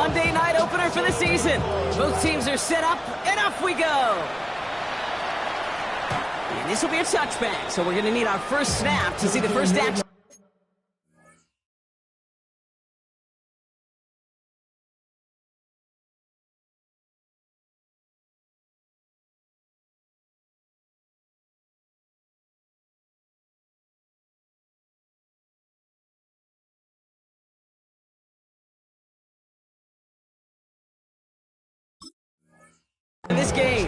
Monday night opener for the season. Both teams are set up, and off we go. And this will be a touchback, so we're going to need our first snap to see the first action. In this game.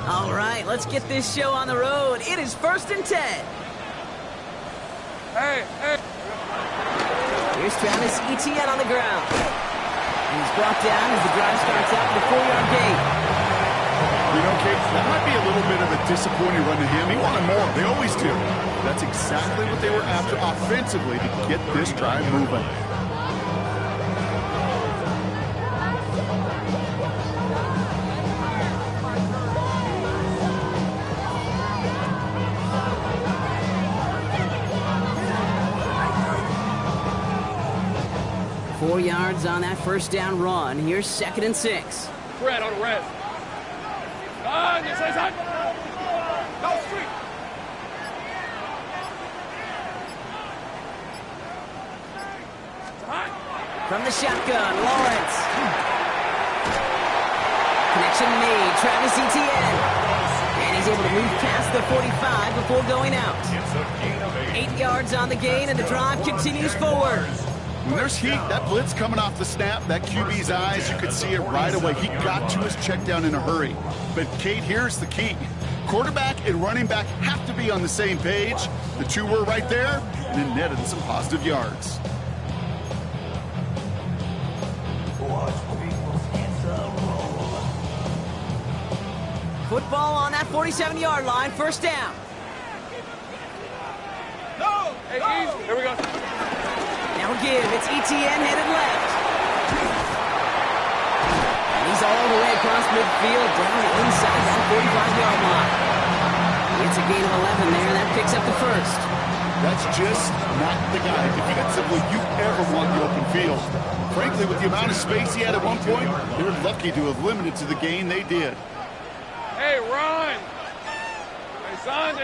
All right, let's get this show on the road. It is 1st and 10. Hey. Here's Travis Etienne on the ground. He's brought down as the drive starts out with a 4-yard gain. You know, Kate, that might be a little bit of a disappointing run to him. He wanted more. They always do. That's exactly what they were after offensively to get this drive moving. Four yards on that first down run. Here's 2nd and 6. Red on red. On, yes, on. No street. From the shotgun, Lawrence. Connection made. Travis Etienne. And he's able to move past the 45 before going out. 8 yards on the gain, and the drive continues forward. When there's heat, that blitz coming off the snap, that QB's eyes, you could see it right away. He got to his check down in a hurry. But, Kate, here's the key. Quarterback and running back have to be on the same page. The two were right there, and it netted some positive yards. Football on that 47-yard line, first down. No! Hey, easy. Here we go. Now give, it's Etienne headed left. And he's all the way across midfield, down inside that 45-yard line. It's a gain of 11 there, that picks up the first. That's just not the guy defensively you ever want in the open field. Frankly, with the amount of space he had at one point, they were lucky to have limited to the gain they did. Hey, run! Hey, son.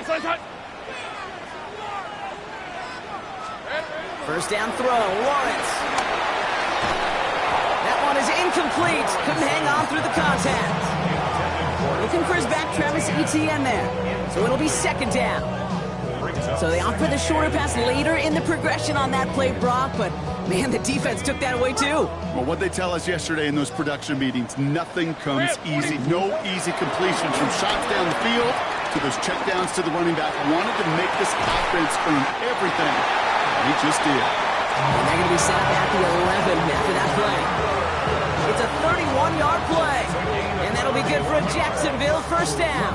First down throw, Lawrence. That one is incomplete. Couldn't hang on through the contact. Looking for his back, Travis Etienne there. So it'll be 2nd down. So they opt for the shorter pass later in the progression on that play, Brock, but man, the defense took that away too. Well, what they tell us yesterday in those production meetings, nothing comes easy. No easy completions from shots down the field to those checkdowns to the running back. Wanted to make this offense earn everything. He just did. And they're going to be set up at the 11 after that play. It's a 31-yard play. And that'll be good for a Jacksonville first down.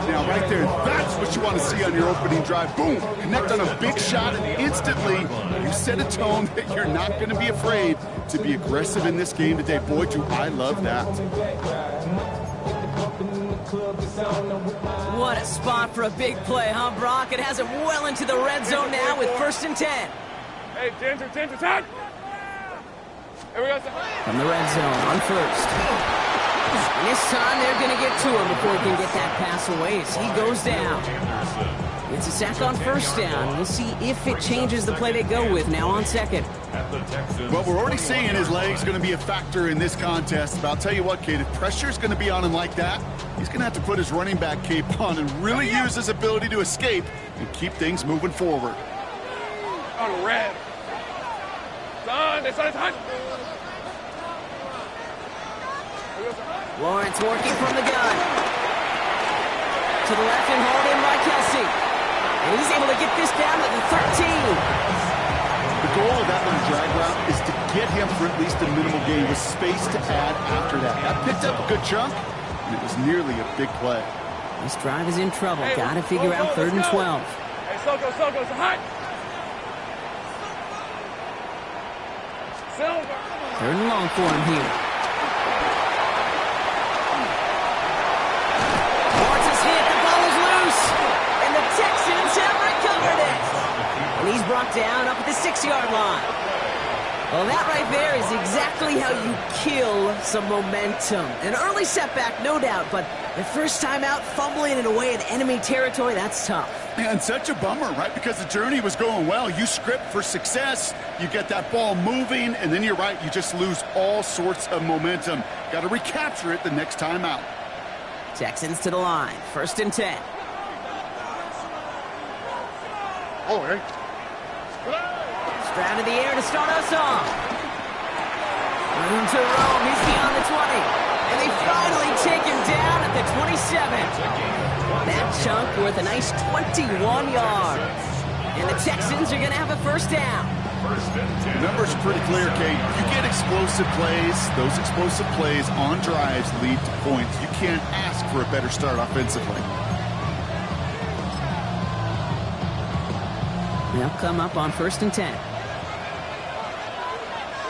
Now, right there, that's what you want to see on your opening drive. Boom! Connect on a big shot, and instantly you set a tone that you're not going to be afraid to be aggressive in this game today. Boy, do I love that. What a spot for a big play, huh, Brock? It has him well into the red zone now with 1st and 10. Hey, 10 to 10. Here we go. From the red zone on first. And this time they're going to get to him before he can get that pass away as he goes down. It's a sack on first down. We'll see if it changes the play they go with now on 2nd. Well, we're already seeing his legs going to be a factor in this contest. But I'll tell you what, Kate, if pressure's going to be on him like that, he's going to have to put his running back cape on and really use his ability to escape and keep things moving forward. On red. Son. Lawrence working from the gun. To the left and hauled in by Kelsey. And he's able to get this down to the 13. The goal of that little drag route is to get him for at least a minimal gain with space to add after that. That picked up a good chunk, and it was nearly a big play. This drive is in trouble. Got to figure out 3rd and 12. Hey, Soko, hot. Third and long for him here. Lawrence is hit. The ball is loose. And the Texans have recovered it. And he's brought down up at the 6-yard line. Well, that right there is exactly how you kill some momentum. An early setback, no doubt, but the first time out, fumbling it away in enemy territory, that's tough. And such a bummer, right? Because the journey was going well. You script for success, you get that ball moving, and then you're right, you just lose all sorts of momentum. Got to recapture it the next time out. Texans to the line, 1st and 10. Oh, hey. Stroud in the air to start us off. Room to roam. He's beyond the 20. And they finally take him down at the 27. That chunk worth a nice 21 yards. And the Texans are going to have a first down. The numbers are pretty clear, Kate. You get explosive plays. Those explosive plays on drives lead to points. You can't ask for a better start offensively. They'll come up on 1st and 10.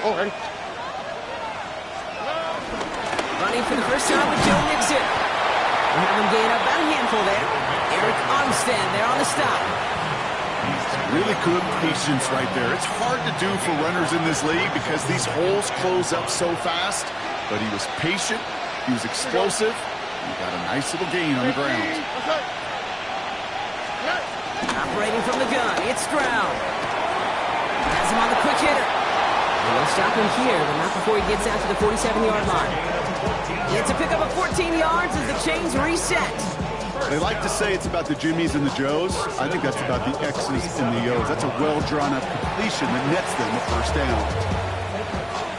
Oh, hey. Running for the first time with Joe Mixon. We'll have him gain about a handful there. Eric Armstead there on the stop. Really good patience right there. It's hard to do for runners in this league because these holes close up so fast. But he was patient. He was explosive. He got a nice little gain on the ground. Operating from the gun, it's Stroud. Has him on the quick hitter. And they'll stop him here, but not before he gets out to the 47-yard line. It's a pickup of 14 yards as the chains reset. They like to say it's about the Jimmies and the Joes. I think that's about the X's and the O's. That's a well-drawn-up completion that nets them the first down.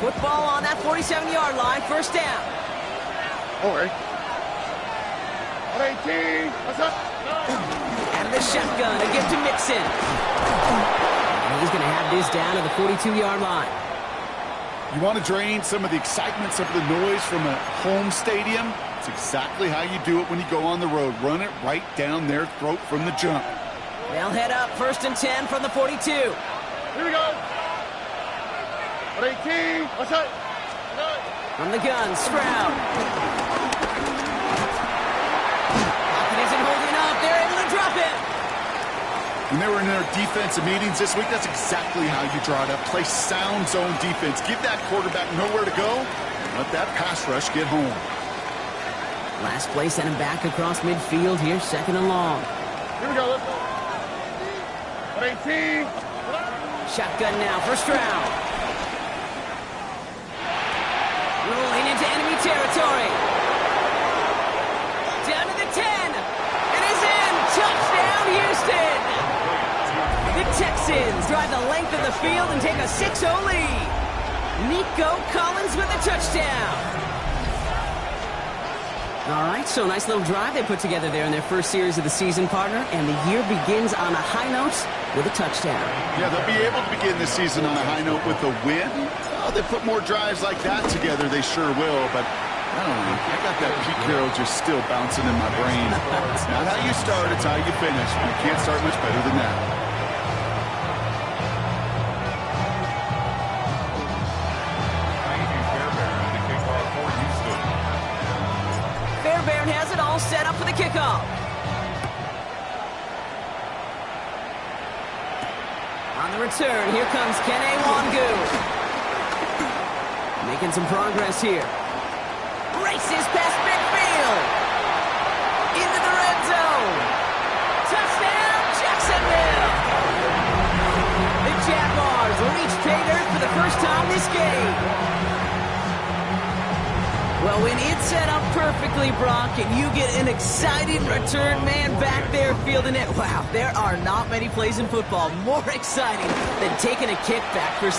Football on that 47-yard line, first down. Oh, hey. 18. What's up? Out of the shotgun, a gift to Mixon. And he's going to have this down to the 42-yard line. You want to drain some of the excitement, some of the noise from a home stadium? It's exactly how you do it when you go on the road. Run it right down their throat from the jump. They'll head up 1st and 10 from the 42. Here we go. 18. What's up? From the gun, Stroud. Pocket isn't holding up. They're able to drop it. When they were in their defensive meetings this week, that's exactly how you draw it up. Play sound zone defense. Give that quarterback nowhere to go. And let that pass rush get home. Last play sent him back across midfield here, 2nd and long. Here we go. 18. Shotgun now for Stroud. Rolling into enemy territory. Down to the 10. It is in. Touchdown, Houston. The Texans drive the length of the field and take a 6-0 lead. Nico Collins with a touchdown. All right, so a nice little drive they put together there in their first series of the season, partner, and the year begins on a high note with a touchdown. Yeah, they'll be able to begin the season on a high note with a win. Oh, they put more drives like that together, they sure will, but I don't know. I got that Pete Carroll just still bouncing in my brain. It's not how you start, it's how you finish. You can't start much better than that. Has it all set up for the kickoff. On the return, here comes Kene Wangu. Making some progress here. Races past midfield. Into the red zone. Touchdown, Jacksonville. The Jaguars reach pay dirt for the first time this game. Well, when it's set up perfectly, Brock, and you get an exciting return man back there fielding it, wow, there are not many plays in football more exciting than taking a kick back for 6.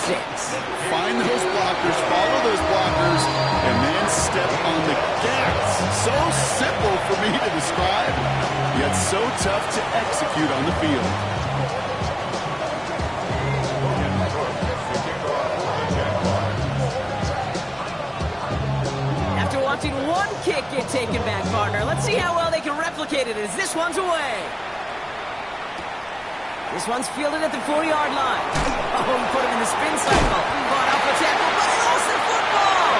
Find those blockers, follow those blockers, and then step on the gas. So simple for me to describe, yet so tough to execute on the field. Watching one kick get taken back, partner. Let's see how well they can replicate it as this one's away. This one's fielded at the 40-yard line. Oh, he put him in the spin cycle. Brought up with tackle, but he lost the football!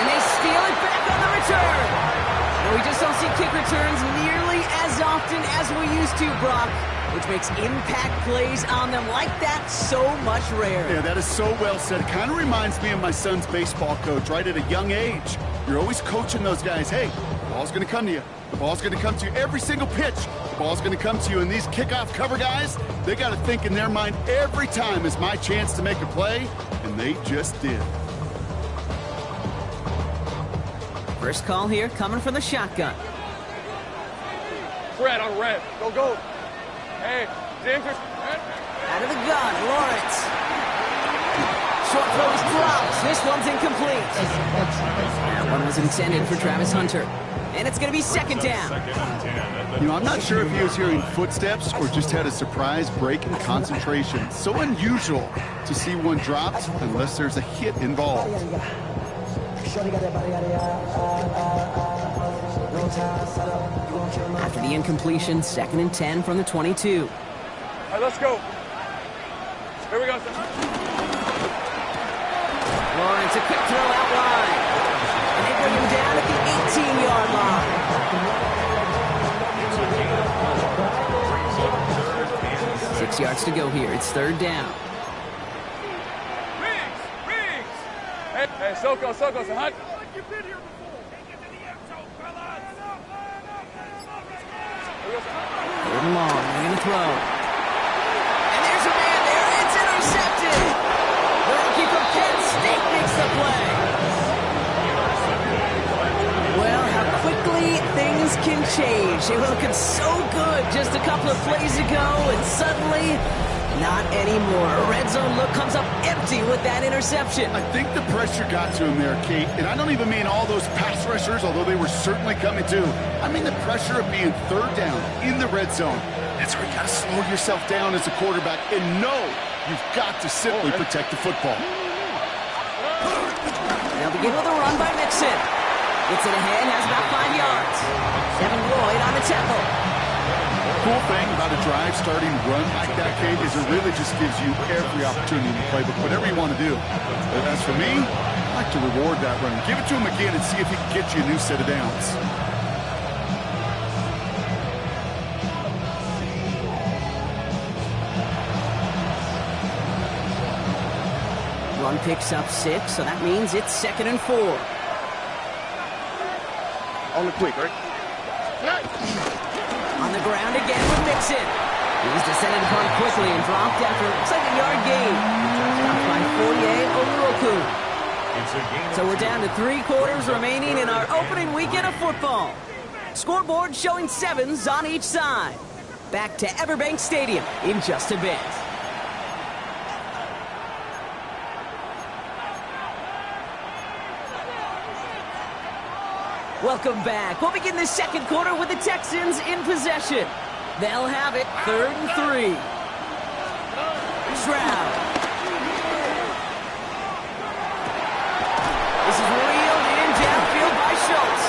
And they steal it back on the return. And we just don't see kick returns nearly as often as we used to, Brock, which makes impact plays on them like that so much rarer. Yeah, that is so well said. It kind of reminds me of my son's baseball coach, right? At a young age, you're always coaching those guys. Hey, the ball's going to come to you. The ball's going to come to you every single pitch. The ball's going to come to you. And these kickoff cover guys, they got to think in their mind every time is my chance to make a play, and they just did. First call here coming from the shotgun. Red on red. Go, go. Hey, James. Out of the gun, Lawrence. Short throw is dropped. This one's incomplete. That one was intended for Travis Hunter. And it's going to be second down. You know, I'm not sure if he was hearing footsteps or just had a surprise break in concentration. It's so unusual to see one dropped unless there's a hit involved. After the incompletion, 2nd and 10 from the 22. All right, let's go. Here we go. Lawrence, a quick throw out wide. And they bring him down at the 18-yard line. 6 yards to go here. It's 3rd down. Riggs! Hey, Soko, say hi. You've been here before. Third and long. They're going to throw. And there's a man there. It's intercepted. The rookie from Penn State makes the play. Well, how quickly things can change. They were looking so good just a couple of plays ago, and suddenly, not anymore. A red zone look comes up empty with that interception. I think the pressure got to him there, Kate. And I don't even mean all those pass rushers, although they were certainly coming too. I mean the pressure of being 3rd down in the red zone. That's where you got to slow yourself down as a quarterback and know you've got to simply protect the football. They'll begin with a run by Mixon. Gets it ahead, has about 5 yards. Devin Lloyd on the tackle. Cool thing about a drive starting run like that, Kate, is it really just gives you every opportunity to play, but whatever you want to do. But as for me, I like to reward that run. Give it to him again and see if he can get you a new set of downs. Run picks up 6, so that means it's 2nd and 4. On the quick, right? On the ground again with Mixon. He's descended upon quickly and dropped after it looks like a yard gain. Stopped by Fourier Oluoku. So we're down to 3 quarters remaining in our opening weekend of football. Scoreboard showing 7s on each side. Back to Everbank Stadium in just a bit. Welcome back. We'll begin the 2nd quarter with the Texans in possession. They'll have it 3rd and 3. Stroud. This is reeled in downfield by Schultz.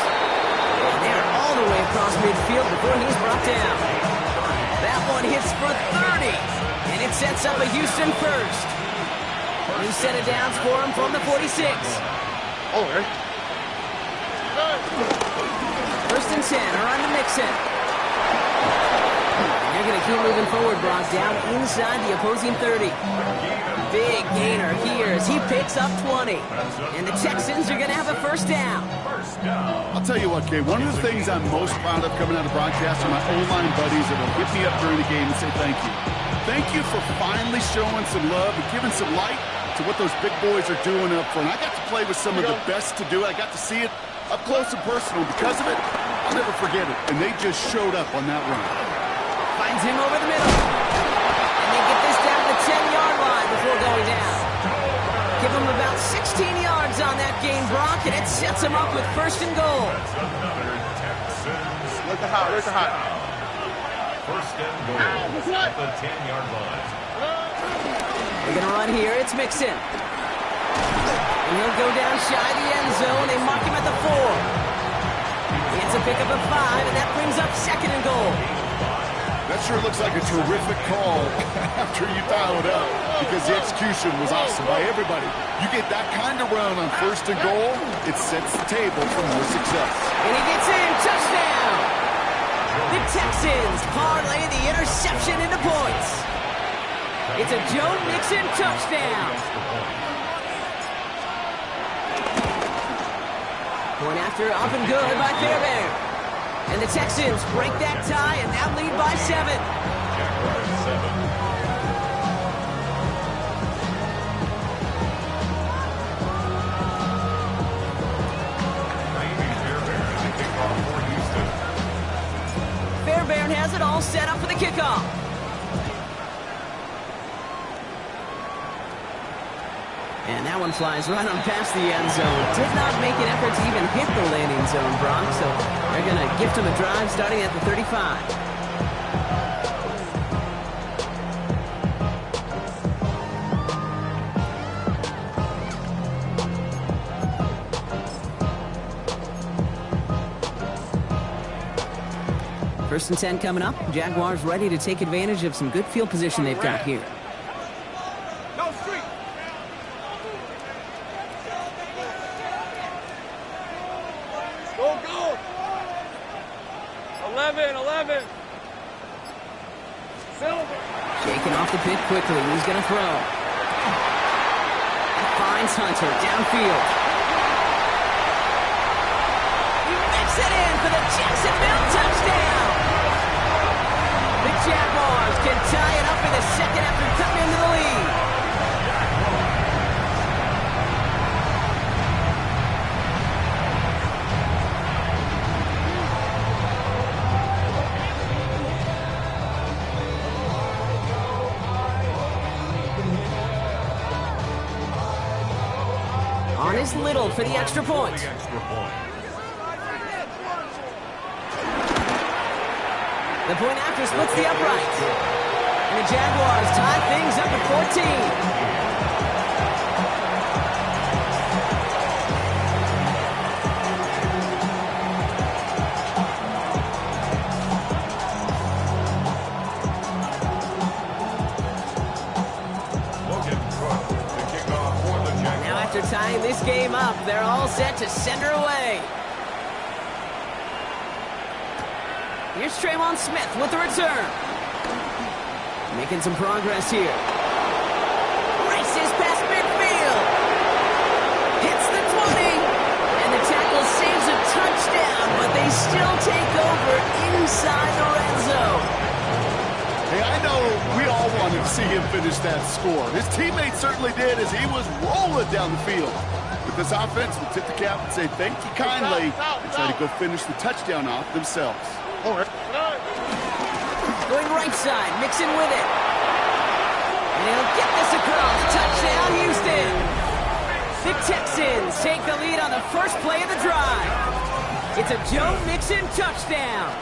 And they're all the way across midfield before he's brought down. That one hits for 30. And it sets up a Houston first. New set of downs for him from the 46. All right. 1st and 10, around the Mixon. They're going to keep moving forward, Brock, down inside the opposing 30. Big gainer here as he picks up 20. And the Texans are going to have a 1st down. I'll tell you what, Kate, one of the things I'm most proud of coming out of broadcast are my O-line buddies that will hit me up during the game and say thank you. Thank you for finally showing some love and giving some light to what those big boys are doing up front. I got to play with some of the best to do it. I got to see it up close and personal. Because of it, I'll never forget it. And they just showed up on that run. Finds him over the middle. And they get this down to the 10-yard line before going down. Give him about 16 yards on that gain, Brock, and it sets him up with 1st and goal. Look at hot, look at hot. 1st and goal at the 10-yard line. They're going to run here. It's Mixon. And he'll go down shy of the end zone. They mark him at the 4. He gets a pickup of 5, and that brings up 2nd and goal. That sure looks like a terrific call after you dial it up, because the execution was awesome by everybody. You get that kind of run on first and goal, it sets the table for more success. And he gets in, touchdown! The Texans parlay the interception into points. It's a Joe Mixon touchdown. Point after, up and good by Fairbairn. And the Texans break that tie and now lead by 7. Jaguars 7. Fairbairn has it all set up for the kickoff. And that one flies right on past the end zone. Did not make an effort to even hit the landing zone, Brock, so they're going to gift him a drive starting at the 35. First and 10 coming up. Jaguars ready to take advantage of some good field position they've got here. No street. Go. 11. Silver. Shaking off the pick quickly. He's going to throw. Finds Hunter downfield. He makes it in for the Jacksonville touchdown. The Jaguars can tie it up in the second after cutting into the lead. On is Little for the extra point. The point after splits the upright. And the Jaguars tie things up at 14. Now after tying this game up, they're all set to send her away. Here's Trayvon Smith with the return. Making some progress here. Races past midfield. Hits the 20. And the tackle saves a touchdown, but they still take over inside the red zone. Hey, I know we all wanted to see him finish that score. His teammates certainly did as he was rolling down the field. But this offense would tip the cap and say thank you kindly and try to go finish the touchdown off themselves. Going right side, Mixon with it. And he'll get this across. Touchdown, Houston. The Texans take the lead on the first play of the drive. It's a Joe Mixon touchdown.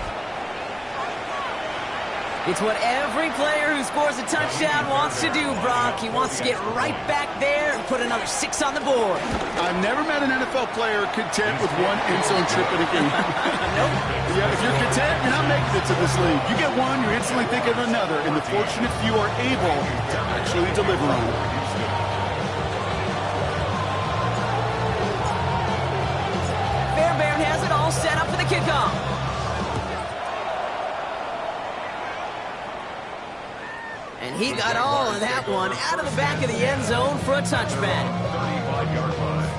It's what every player who scores a touchdown wants to do, Brock. He wants to get right back there and put another 6 on the board. I've never met an NFL player content with one end zone trip in a game. Nope. Yeah, if you're content, you're not making it to this league. You get one, you're instantly thinking of another, and the fortunate few are able to actually deliver on it. Fairbairn has it all set up for the kickoff. And he got all of that one out of the back of the end zone for a touchback. 35-yard line.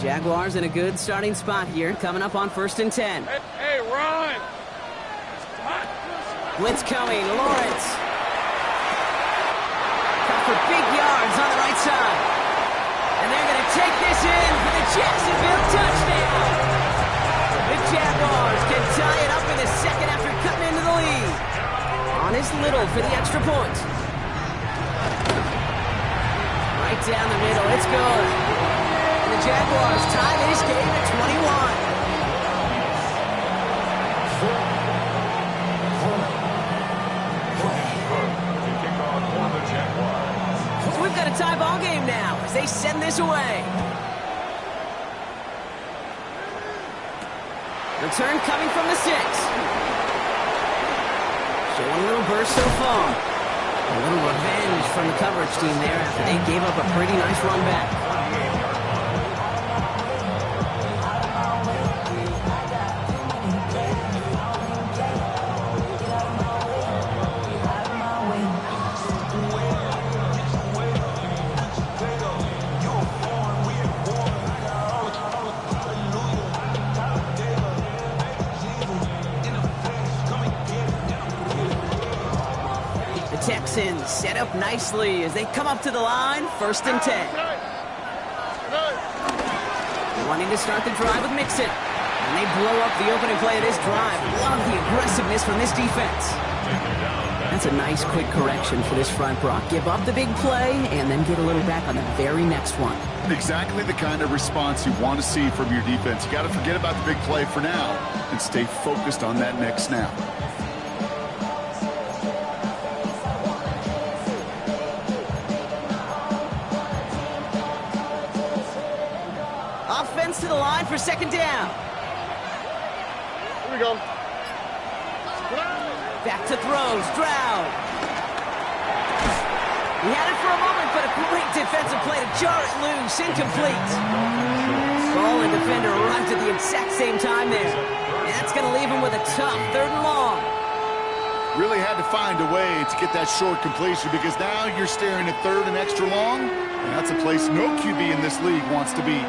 Jaguars in a good starting spot here, coming up on 1st and 10. Hey, run. Blitz coming, Lawrence. Got for big yards on the right side. And they're going to take this in for the Jacksonville touchdown. The Jaguars can tie it up in the second after cutting into the lead. On is Little for the extra point. Right down the middle, it's good. And the Jaguars tie this game at 21. tie ball game now as they send this away. Return coming from the 6. Showing a little burst so far. A little revenge from the coverage team there after they gave up a pretty nice run back. Texans set up nicely as they come up to the line, 1st and 10. Wanting to start the drive with Mixon. And they blow up the opening play of this drive. Love the aggressiveness from this defense. That's a nice quick correction for this front, Brock. Give up the big play and then get a little back on the very next one. Exactly the kind of response you want to see from your defense. You got to forget about the big play for now and stay focused on that next snap. To the line for 2nd down. Here we go. Back to throws. Stroud. He had it for a moment, but a great defensive play to jar it loose. Incomplete. Ball and defender arrived at the exact same time there. And that's going to leave him with a tough 3rd and long. Really had to find a way to get that short completion because now you're staring at 3rd and extra long. And that's a place no QB in this league wants to be.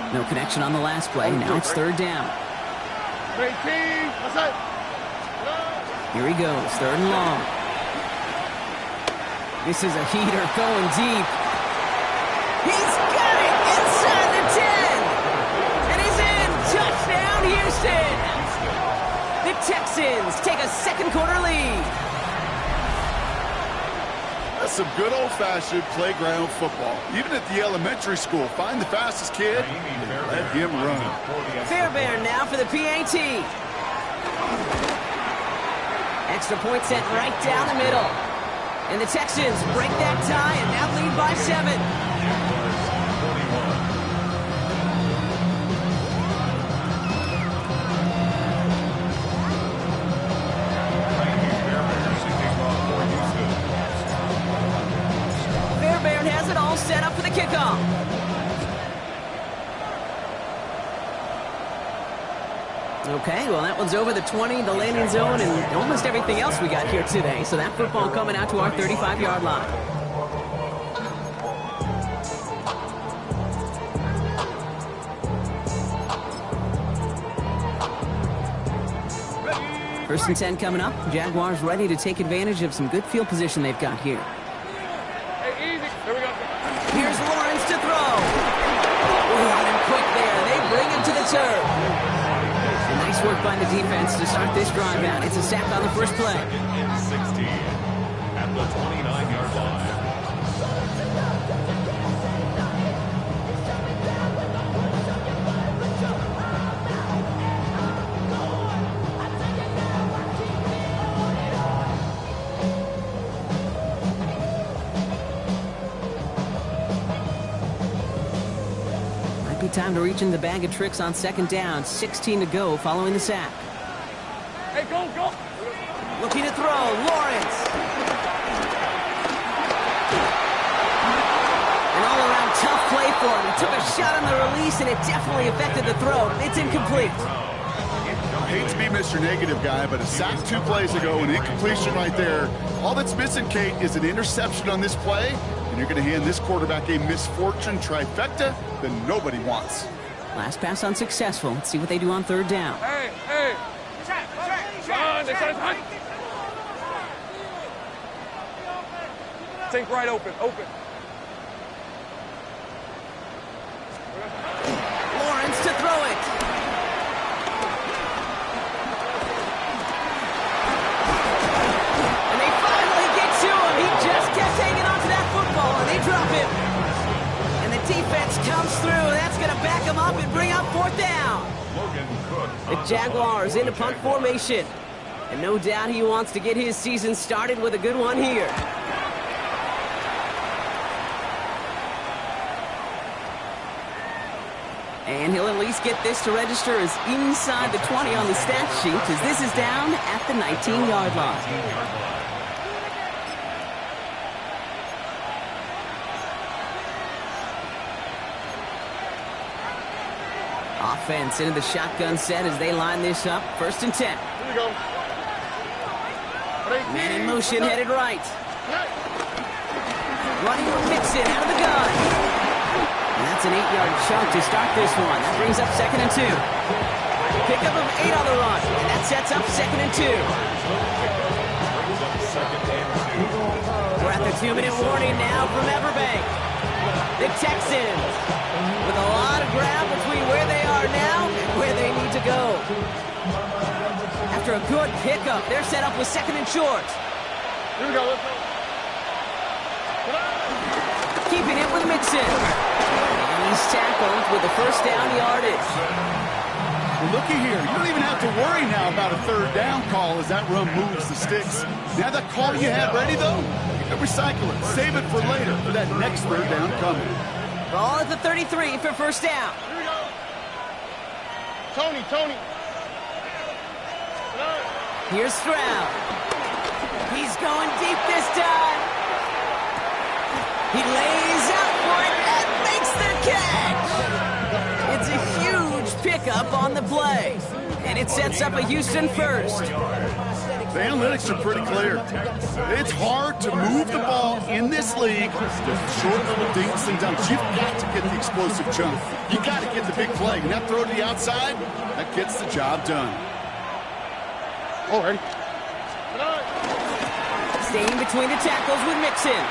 No connection on the last play. Now it's 3rd down. Here he goes. 3rd and long. This is a heater going deep. He's got it inside the 10. And he's in. Touchdown, Houston. The Texans take a 2nd quarter lead. That's some good old-fashioned playground football. Even at the elementary school, find the fastest kid, let him run. Fairbairn now for the PAT. Extra point sent right down the middle. And the Texans break that tie and now lead by 7. Set up for the kickoff. Okay, well, that one's over the 20, the landing zone, and almost everything else we got here today. So that football coming out to our 35-yard line. First and 10 coming up. Jaguars ready to take advantage of some good field position they've got here. Here's Lawrence to throw. Got him quick there. They bring him to the turf. And nice work by the defense to start this drive out. It's a sack on the first play. 16 at the 29-yard line. Time to reach in the bag of tricks on 2nd down. 16 to go following the sack. Hey, go, go. Looking to throw. Lawrence. An all-around tough play for him. He took a shot on the release, and it definitely affected the throw. It's incomplete. I hate to be Mr. Negative guy, but a sack 2 plays ago, an incompletion right there. All that's missing, Kate, is an interception on this play. You're going to hand this quarterback a misfortune trifecta that nobody wants. Last pass unsuccessful. Let's see what they do on 3rd down. Hey, hey. Think right open, open. Lawrence to throw it. And they finally get to him. He just kept hanging on to that football, and they drop him. And the defense comes through. That's going to back him up and bring up 4th down. The Jaguars into punt formation. And no doubt he wants to get his season started with a good one here. And he'll at least get this to register as inside the 20 on the stat sheet, as this is down at the 19-yard line. Offense into the shotgun set as they line this up. 1st and 10. Here we go. Man in motion, headed right. Running with Mixon out of the gun. And that's an 8-yard chunk to start this one. That brings up 2nd and 2. Pickup of 8 on the run. And that sets up 2nd and 2. We're at the 2-minute warning now from Everbank. The Texans with a lot of ground between where they are now and where they need to go. After a good pickup, they're set up with 2nd and short. Here we go. Let's go. Keeping it with Mixon. And he's tackled with the 1st down yardage. Well, looky here. You don't even have to worry now about a 3rd down call as that run moves the sticks. Now that call you had ready, though, you can recycle it. Save it for later for that next 3rd down coming. Ball at the 33 for 1st down. Here we go. Tony. Here's Stroud. He's going deep this time. He lays out for it and makes the catch. It's a huge pickup on the play. And it sets up a Houston 1st. The analytics are pretty clear. It's hard to move the ball in this league with short little dinks and dunks. You've got to get the explosive chunk. You got to get the big play. And that throw to the outside, that gets the job done. Oh, ready. Staying between the tackles with Mixon.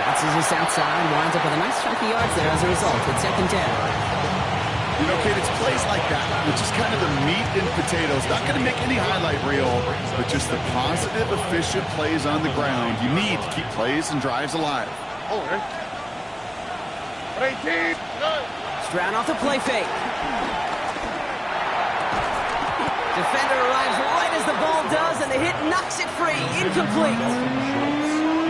Bounces this outside, winds up with a nice chunk of yards there as a result. It's 2nd down. You know, Kate, it's plays like that, which is kind of the meat and potatoes. Not going to make any highlight reel, but just the positive, efficient plays on the ground. You need to keep plays and drives alive. Oh, ready. 18. Stroud off the play fake. Defender arrives right as the ball does, and the hit knocks it free. Incomplete.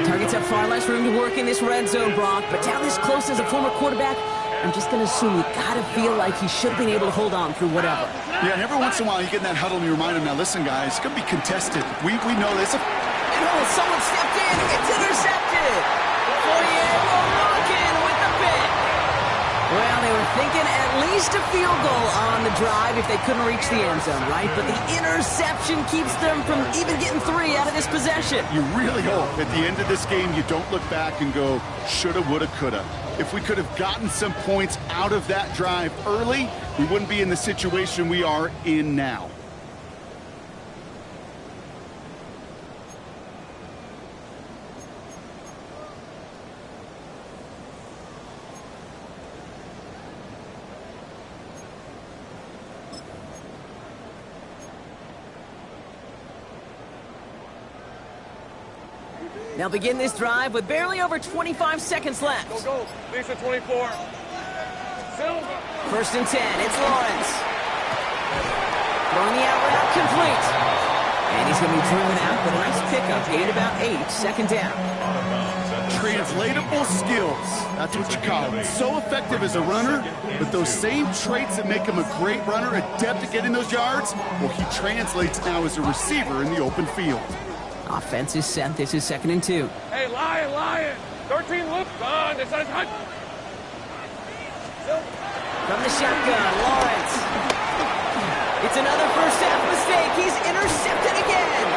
Targets have far less room to work in this red zone, Brock, but down this close as a former quarterback, I'm just going to assume you got to feel like he should have been able to hold on through whatever. Yeah, and every once in a while you get in that huddle and you remind him, now listen, guys, it's going to be contested. We know this. And someone stepped in. It's intercepted. 48-year-old Rockin with the pick. Well, they were thinking at least a field goal on the drive if they couldn't reach the end zone, right? But the interception keeps them from even getting 3 out of this possession. You really hope at the end of this game you don't look back and go, shoulda, woulda, coulda. If we could have gotten some points out of that drive early, we wouldn't be in the situation we are in now. They'll begin this drive with barely over 25 seconds left. Go. Lisa 24. Silva. 1st and 10. It's Lawrence. Throwing the out route complete. And he's going to be driven out with a nice pickup. Gained about 8. 2nd down. Translatable skills. That's what you call it. So effective as a runner, but those same traits that make him a great runner, adept at getting those yards, well, he translates now as a receiver in the open field. Offense is set. This is 2nd and 2. Hey, Lion. 13 looks on. This is hot. From the shotgun, Lawrence. It's another 1st half mistake. He's intercepted again.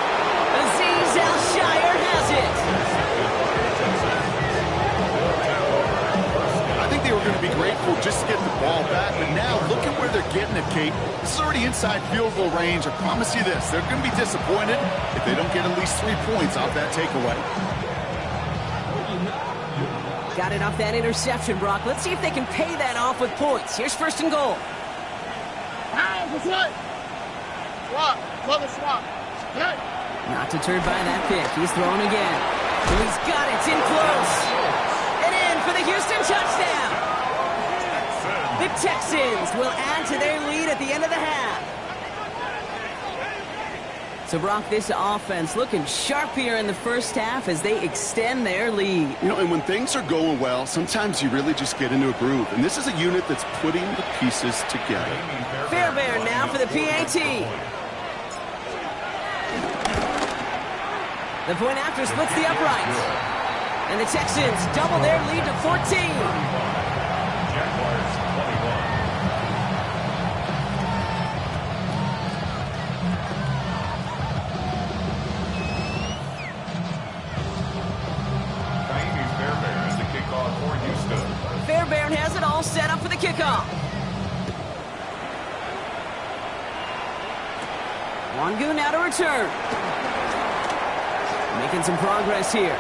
Azeez Al-Shire has it. I think they were going to be grateful just to get the ball back, but now look at where they're getting it, Kate. This is already inside field goal range. I promise you this, they're going to be disappointed if they don't get at least 3 points off that takeaway. Got it off that interception, Brock. Let's see if they can pay that off with points. Here's 1st and goal. Swap. Not deterred by that pick. He's throwing again. And he's got it. It's in close. And in for the Houston touchdown. The Texans will add to their lead at the end of the half. So, Brock, this offense looking sharp here in the first half as they extend their lead. You know, and when things are going well, sometimes you really just get into a groove. And this is a unit that's putting the pieces together. Fairbairn now for the PAT. The point after splits the uprights. And the Texans double their lead to 14. Jaguars 21. Fairbairn has it all set up for the kickoff. Wangu now to return. Making some progress here.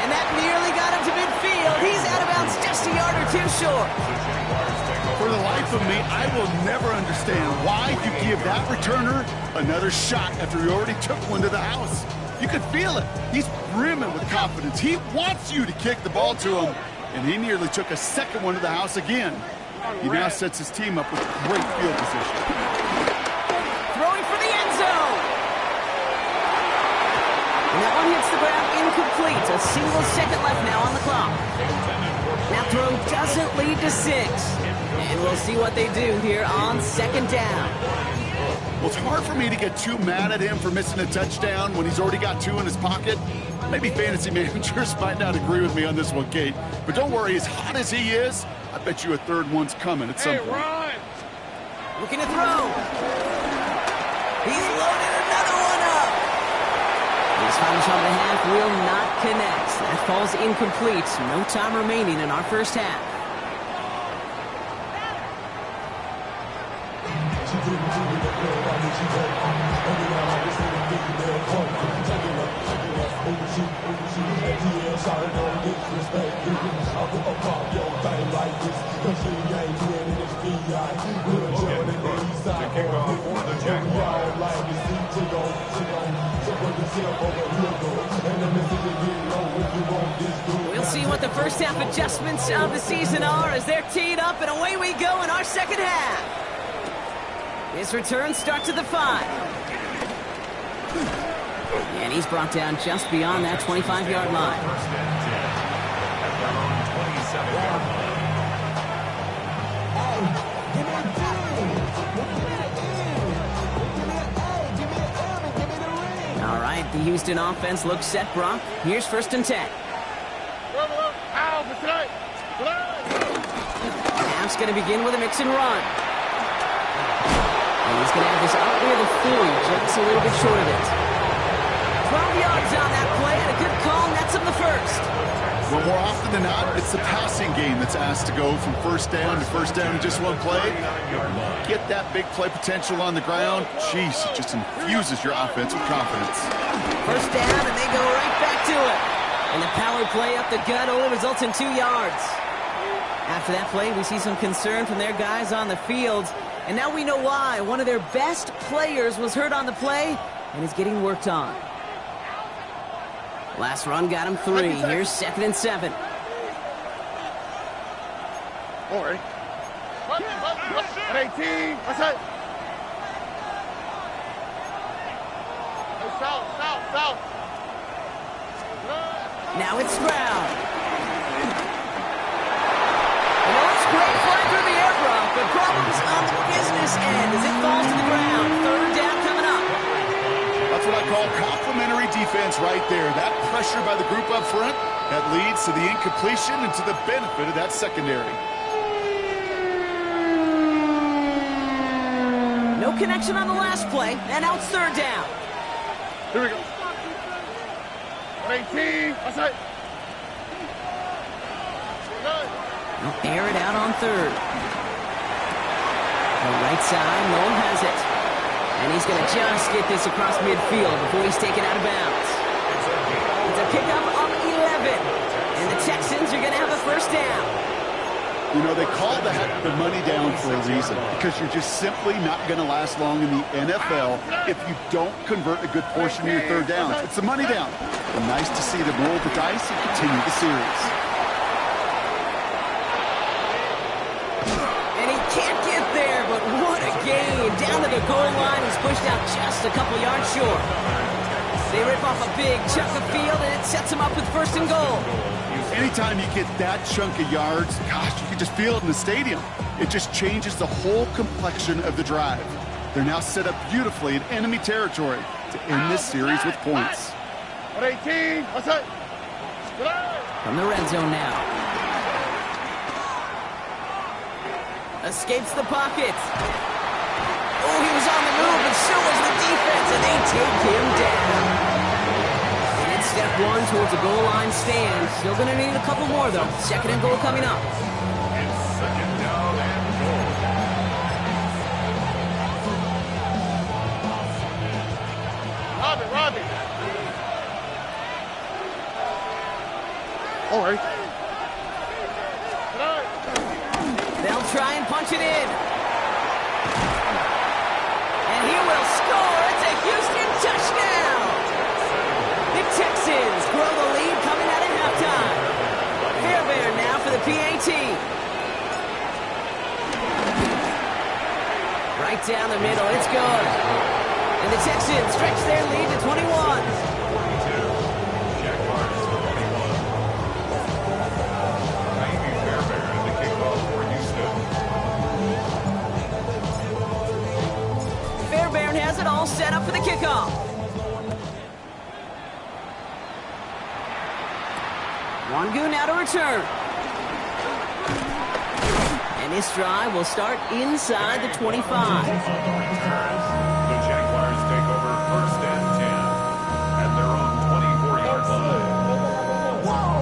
And that nearly got him to midfield. He's out of bounds just a yard or two short. For the life of me, I will never understand why you give that returner another shot after he already took one to the house. You could feel it. He's brimming with confidence. He wants you to kick the ball to him. And he nearly took a second one to the house again. He now sets his team up with great field position. Throwing for the end zone. And that one hits the ground incomplete. A single second left now on the clock. That throw doesn't lead to 6. And we'll see what they do here on second down. Well, it's hard for me to get too mad at him for missing a touchdown when he's already got 2 in his pocket. Maybe fantasy managers might not agree with me on this one, Kate. But don't worry, as hot as he is, I bet you a third one's coming at some point. Run. Looking to throw. He's loaded another one up. His final shot of the half will not connect. That falls incomplete. No time remaining in our first half. We'll see what the first half adjustments of the season are as they're teed up, and away we go in our second half. His return starts at the 5. And he's brought down just beyond that 25-yard line. At their own 27-yard line. All right, the Houston offense looks set, Brock. Here's 1st and 10. Half's going to begin with a mix and run. And he's going to have this up near the 40, just a little bit short of it. 12 yards on that play, and a good call nets him the first. Well, more often than not, it's the passing game that's asked to go from first down in just one play. Get that big play potential on the ground. Jeez, it just infuses your offense with confidence. First down, and they go right back to it. And the power play up the gut only results in 2 yards. After that play, we see some concern from their guys on the field. And now we know why. One of their best players was hurt on the play and is getting worked on. Last run got him 3. Here's 2nd and 7. All right. 18. What's that? South. Now it's Stroud. And it's great fly through the air, Brock, but problems on the business end as it falls to the ground. 3rd down coming up. That's what I call complimentary defense right there. That pressure by the group up front, that leads to the incompletion and to the benefit of that secondary. No connection on the last play, and now it's 3rd down. Here we go. 18. What's that? They'll air it out on 3rd. The right side, Noel has it. And he's going to just get this across midfield before he's taken out of bounds. It's a pickup of 11. And the Texans are going to have a 1st down. You know, they call that the money down for a reason, because you're just simply not going to last long in the NFL if you don't convert a good portion of your 3rd downs. It's the money down. And nice to see them roll the dice and continue the series. And he can't get there, but what a gain. Down to the goal line. He's pushed out just a couple yards short. They rip off a big chunk of field, and it sets him up with first and goal. Anytime you get that chunk of yards, gosh, you can just feel it in the stadium. It just changes the whole complexion of the drive. They're now set up beautifully in enemy territory to end this series with points. 18, what's up? From the red zone now. Escapes the pocket. Oh, he was on the move, and so was the defense, and they take him down. And it's step one towards a goal line stand. Still going to need a couple more, though. Second and goal coming up. It's second down and goal. Robbie. All right. They'll try and punch it in. And he will score. It's a Houston touchdown. The Texans grow the lead coming out at halftime. Fairbairn now for the PAT. Right down the middle. It's good. And the Texans stretch their lead to 21. Fairbairn has it all set up for the kickoff. Wangu now to return. And this drive will start inside the 25. The Jaguars take over first and 10 at their own 24-yard line.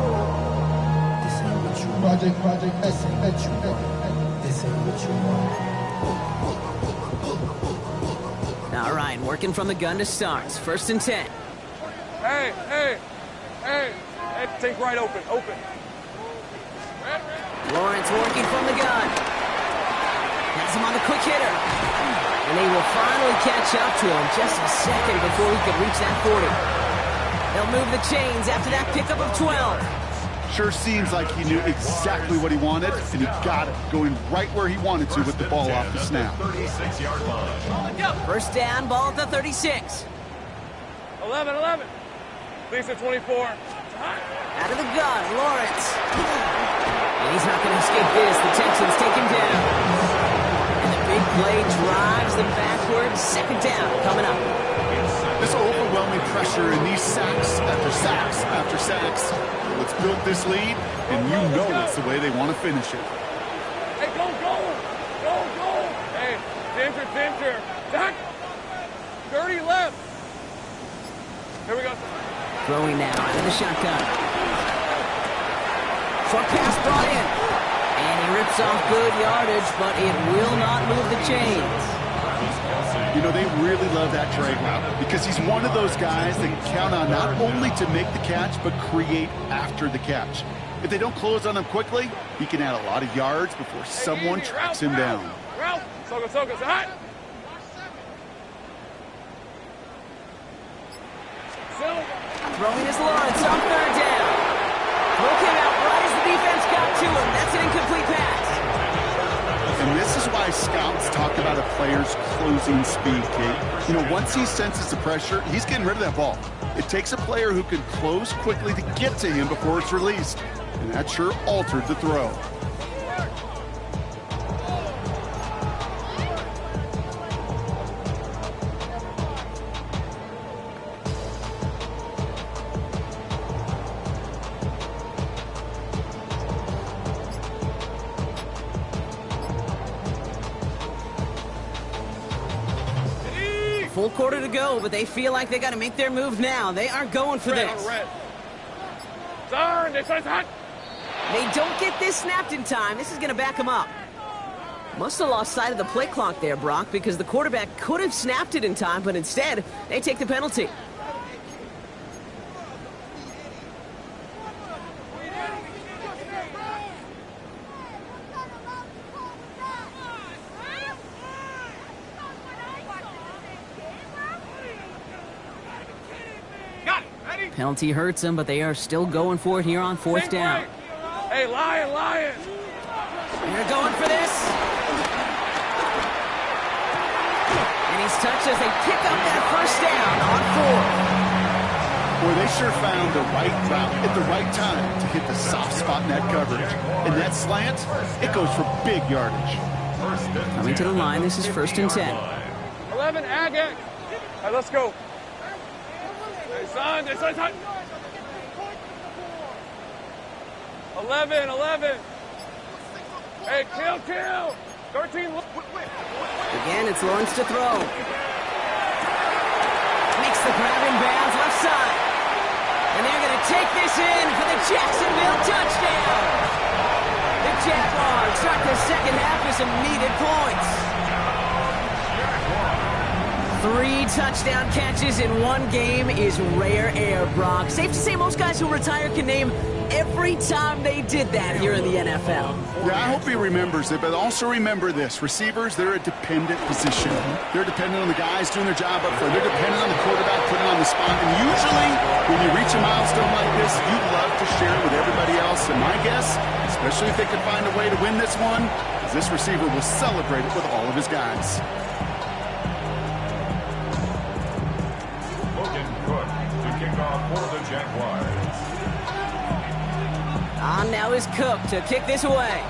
This ain't what you want. Project, this ain't what you want. This ain't what you want. All right, working from the gun to start. First and 10. Hey. Take right open. Lawrence working from the gun. Has him on the quick hitter. And they will finally catch up to him just a second before he could reach that 40. They'll move the chains after that pickup of 12. Sure seems like he knew exactly what he wanted, and he got it, going right where he wanted to with the ball off the snap. 36-yard line. First down, ball at the 36. 11. Lisa 24. Out of the gun, Lawrence. And he's not going to escape this. The Texans take him down. And the big play drives them backwards. Second down coming up. This overwhelming pressure and these sacks after sacks after sacks. Let's build this lead, and you know it's the way they want to finish it. Hey, go! Hey, Ginger. Back. Dirty left. Here we go. Throwing now out of the shotgun. Short pass brought in. And he rips off good yardage, but it will not move the chains. You know, they really love that drag route because he's one of those guys that can count on not only to make the catch, but create after the catch. If they don't close on him quickly, he can add a lot of yards before someone tracks him down. Ralph. Soga, hot. Throwing his Lawrence on third down. Throw came out right as the defense got to him. That's an incomplete pass. And this is why scouts talk about a player's closing speed, Kate. You know, once he senses the pressure, he's getting rid of that ball. It takes a player who can close quickly to get to him before it's released. And that sure altered the throw. Full quarter to go, but they feel like they got to make their move now. They are going for this. They don't get this snapped in time. This is going to back them up. Must have lost sight of the play clock there, Brock, because the quarterback could have snapped it in time, but instead, they take the penalty. Penalty hurts them, but they are still going for it here on fourth down. Hey, Lion! They're going for this. And he's touched as they pick up that first down on 4. Boy, they sure found the right route at the right time to hit the soft spot in that coverage. And that slant, it goes for big yardage. Coming to the line, this is 1st and 10. 11, Agate. All right, let's go. Hey, son. 11. Hey, kill. 13. Again, it's Lawrence to throw. Makes the grab in bounds left side. And they're going to take this in for the Jacksonville touchdown. The Jaguars start the second half with some needed points. 3 touchdown catches in one game is rare air, Brock. Safe to say most guys who retire can name every time they did that here in the NFL. Yeah, I hope he remembers it, but also remember this. Receivers, they're a dependent position. They're dependent on the guys doing their job up front. They're dependent on the quarterback putting on the spot. And usually, when you reach a milestone like this, you'd love to share it with everybody else. And my guess, especially if they could find a way to win this one, is this receiver will celebrate it with all of his guys. For the Jaguars. On now is Cook to kick this away.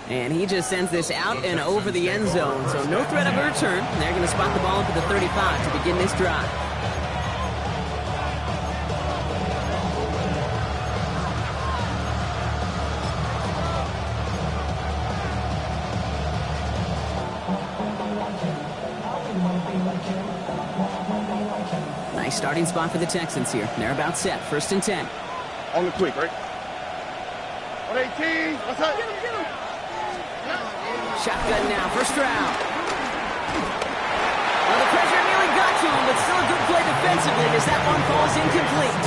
And he just sends this out and over the end zone, so no threat of a return. They're going to spot the ball up at the 35 to begin this drive. Nice starting spot for the Texans here. They're about set. 1st and 10. On the quick, right? 118. What's up? Shotgun now. First round. Well, the pressure nearly got to him, but still a good play defensively as that one falls incomplete.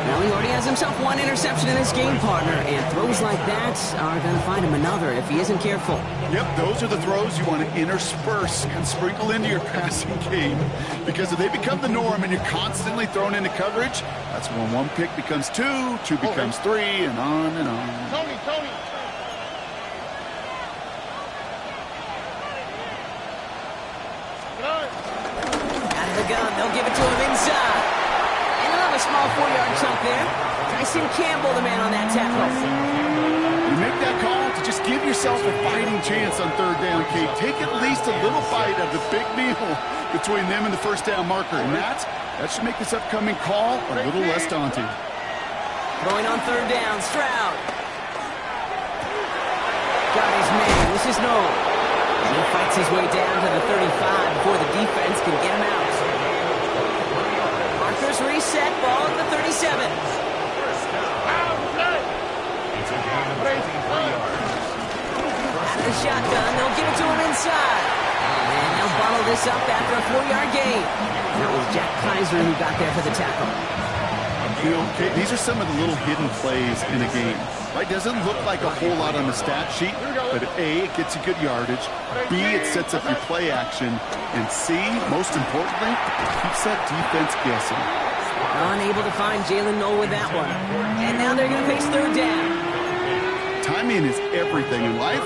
Well, he already has himself 1 interception in this game, partner, and throws like that are going to find him another if he isn't careful. Yep, those are the throws you want to intersperse and sprinkle into your passing game. Because if they become the norm and you're constantly thrown into coverage, that's when 1 pick becomes 2, 2 becomes 3, and on and on. Tony. Out of the gun, they'll give it to him inside. And another small 4-yard chunk there. Tyson Campbell, the man on that tackle. You make that call to just give yourself a fighting chance on 3rd down, Kate. Take at least a little bite of the big meal between them and the 1st down marker. And that should make this upcoming call a little less daunting. Throwing on 3rd down, Stroud. Got his man. This is Noel. And he fights his way down to the 35 before the defense can get him out. Markers reset, ball at the 37. It's a gain of 53 yards. Out of the shotgun, they'll give it to him inside. And they'll bottle this up after a 4-yard gain. That was Jack Kaiser who got there for the tackle. You know, Kate, these are some of the little hidden plays in a game. Right? Doesn't look like a whole lot on the stat sheet, but A, it gets you good yardage. B, it sets up your play action. And C, most importantly, keeps that defense guessing. Unable to find Jalen Noel with that one. And now they're going to face 3rd down. Timing is everything in life,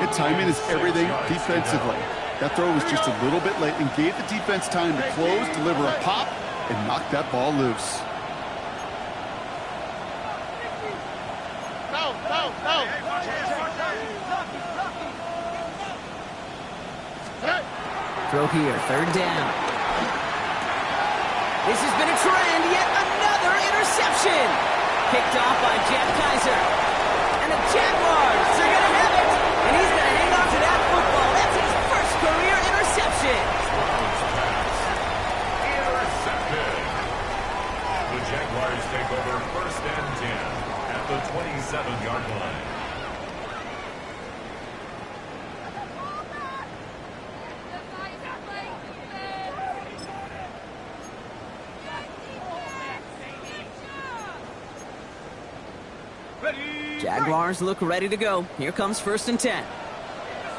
and timing is everything defensively. That throw was just a little bit late and gave the defense time to close, deliver a pop, and knock that ball loose. Throw here, 3rd down. This has been a trend, yet another interception. Picked off by Jack Kaiser. And the Jaguars are going to have it. And he's going to hang on to that football. That's his first career interception. Intercepted. The Jaguars take over 1st and 10 at the 27-yard line. Jaguars look ready to go. Here comes 1st and 10.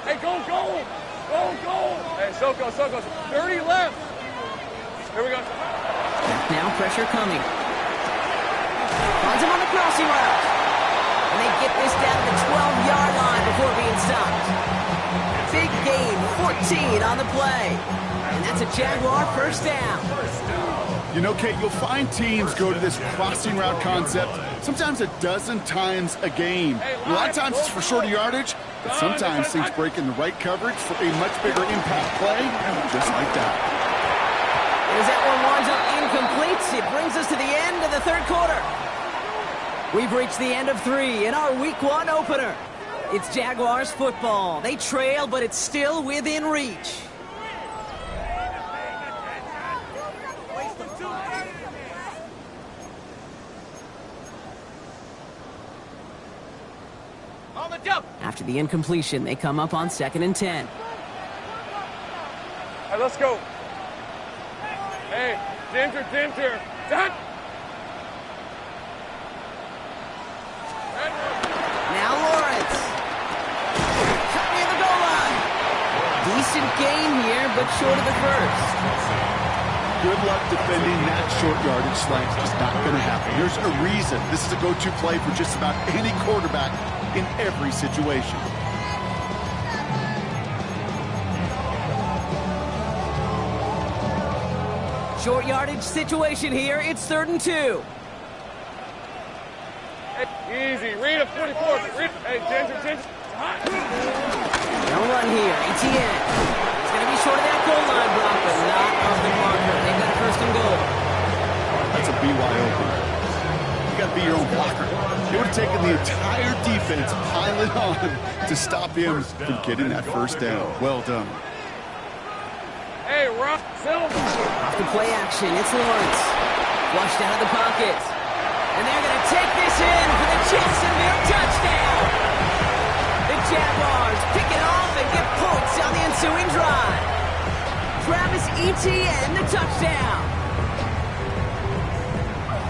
Hey, go! Hey, Soko. 30 left. Here we go. Now pressure coming. Finds him on the crossing route. And they get this down to the 12-yard line before being stopped. Big gain, 14 on the play. And that's a Jaguar first down. You know, Kate, you'll find teams go to this crossing route concept sometimes a dozen times a game. A lot of times it's for shorter yardage, but sometimes things break in the right coverage for a much bigger impact play, just like that. As that one winds up incomplete, it brings us to the end of the third quarter. We've reached the end of 3 in our Week 1 opener. It's Jaguars football. They trail, but it's still within reach. After the incompletion, they come up on 2nd and 10. Hey, let's go. Hey, Ginger. Done. Now Lawrence. Cut near the goal line. Decent gain here, but short of the first. Good luck defending that short yardage slant. Just not going to happen. There's a reason this is a go-to play for just about any quarterback in every situation. Short yardage situation here. It's 3rd and 2. Hey, easy. Read a 44. Hey, Ginger. No run here. ETN. It's going to be short of that goal line block, but not of the marker. They've got 1st and goal. That's a BYO. You got to be your own blocker. It would have taken the entire defense piling on to stop him from getting that first down. Well done. Hey, Rock Silver. Off the play action, it's Lawrence. Flushed out of the pocket. And they're going to take this in for the Jacksonville touchdown. The Jaguars pick it off and get points on the ensuing drive. Travis Etienne, the touchdown.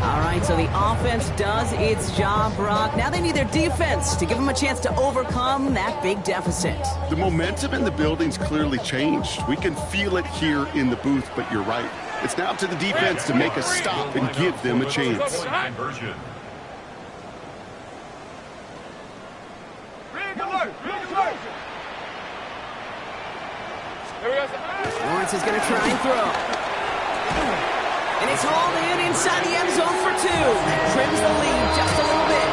All right, so the offense does its job, Brock. Now they need their defense to give them a chance to overcome that big deficit. The momentum in the building's clearly changed. We can feel it here in the booth, but you're right. It's now up to the defense to make a stop and give them a chance. Lawrence is going to try and throw. And it's hauled in inside the end zone for 2. That trims the lead just a little bit.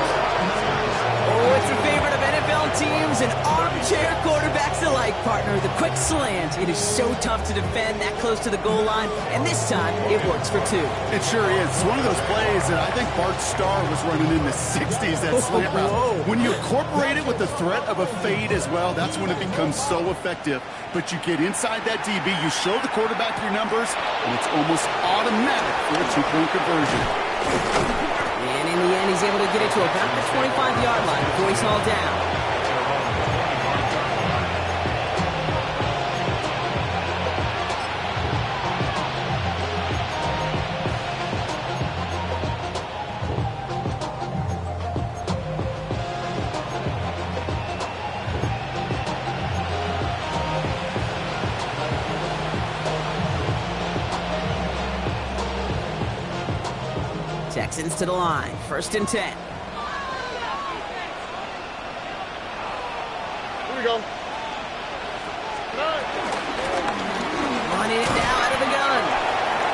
Oh, it's a favorite of NFL teams and armchair quarterbacks alike, partner. The quick slant. It is so tough to defend that close to the goal line, and this time it works for 2. It sure is. It's one of those plays that I think Bart Starr was running in the 60s, that slant route. When you incorporate it with the threat of a fade as well, that's when it becomes so effective. But you get inside that DB, you show the quarterback your numbers, and it's almost automatic for a 2-point conversion. And in the end, he's able to get it to about the 25-yard line before he's hauled down. Texans to the line, 1st and 10. Here we go. Running it now out of the gun.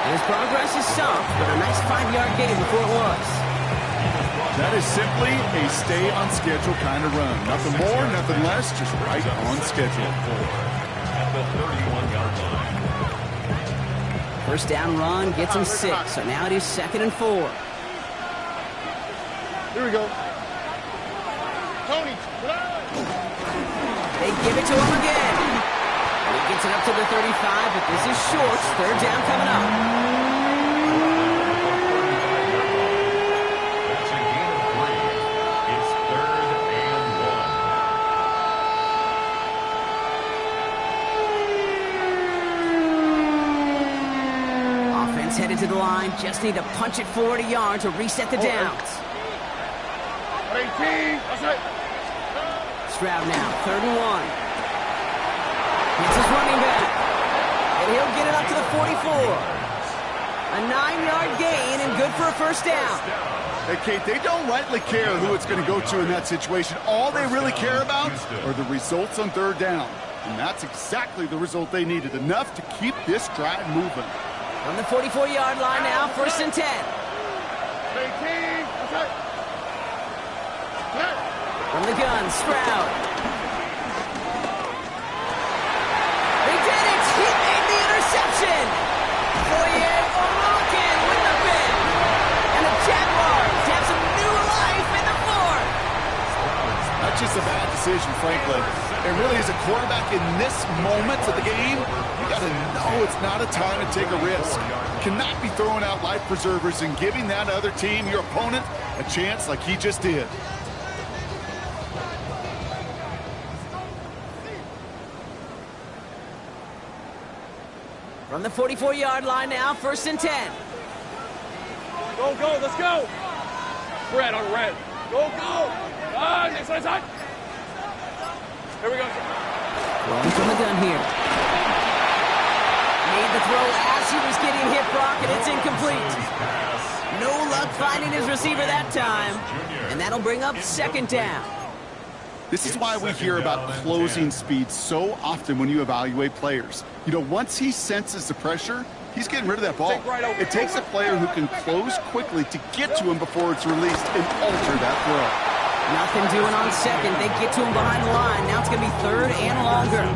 And his progress is soft, but a nice 5-yard gain before it was. That is simply a stay-on-schedule kind of run. Nothing more, nothing less, just right on schedule. At the 31-yard line. First down run gets him 6, so now it is 2nd and 4. Here we go. Tony. They give it to him again. He gets it up to the 35, but this is short. 3rd down coming up. That's a gain of 3. It's 3rd and 1. Offense headed to the line. Just need to punch it 40 yards to reset the downs. 18. That's it. Stroud now, 3rd and 1. It's his running back. And he'll get it up to the 44. A 9-yard gain and good for a first down. Hey, Kate, they don't rightly care who it's going to go to in that situation. All they really care about are the results on third down. And that's exactly the result they needed. Enough to keep this drive moving. From the 44-yard line now, 1st and 10. From the gun, Stroud. They did it! He made the interception! Foyer Orokin with the pick. And the Jaguars have some new life in the fourth. That's just a bad decision, frankly. It really is a quarterback in this moment of the game. You got to know it's not a time to take a risk. Cannot be throwing out life preservers and giving that other team, your opponent, a chance like he just did. From the 44-yard line now, 1st and 10. Go, go, let's go. Red on red. Go, go. Next side. Here we go. Throwing from the gun here. Made the throw as he was getting hit, Brock, and it's incomplete. No luck finding his receiver that time. And that'll bring up 2nd down. This is why we hear about closing speed so often when you evaluate players. You know, once he senses the pressure, he's getting rid of that ball. It takes a player who can close quickly to get to him before it's released and alter that throw. Nothing doing on 2nd. They get to him behind the line. Now it's going to be 3rd and longer.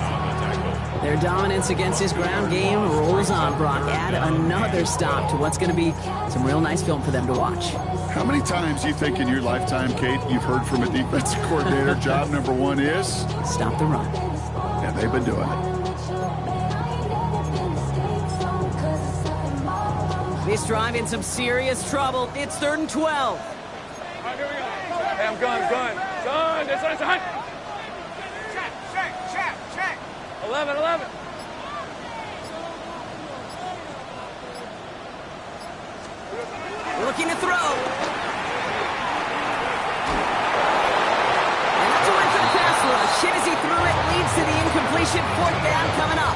Their dominance against his ground game rolls on, Brock. Add another stop to what's going to be some real nice film for them to watch. How many times do you think in your lifetime, Kate, you've heard from a defensive coordinator, job number 1 is? Stop the run. And they've been doing it. This drive in some serious trouble. It's 3rd and 12. All right, here we go. Hey, I'm gun. This side. Check. 11. Looking to throw. And that's a win for the pass rush. Hit as he threw it, leads to the incompletion. 4th down coming up.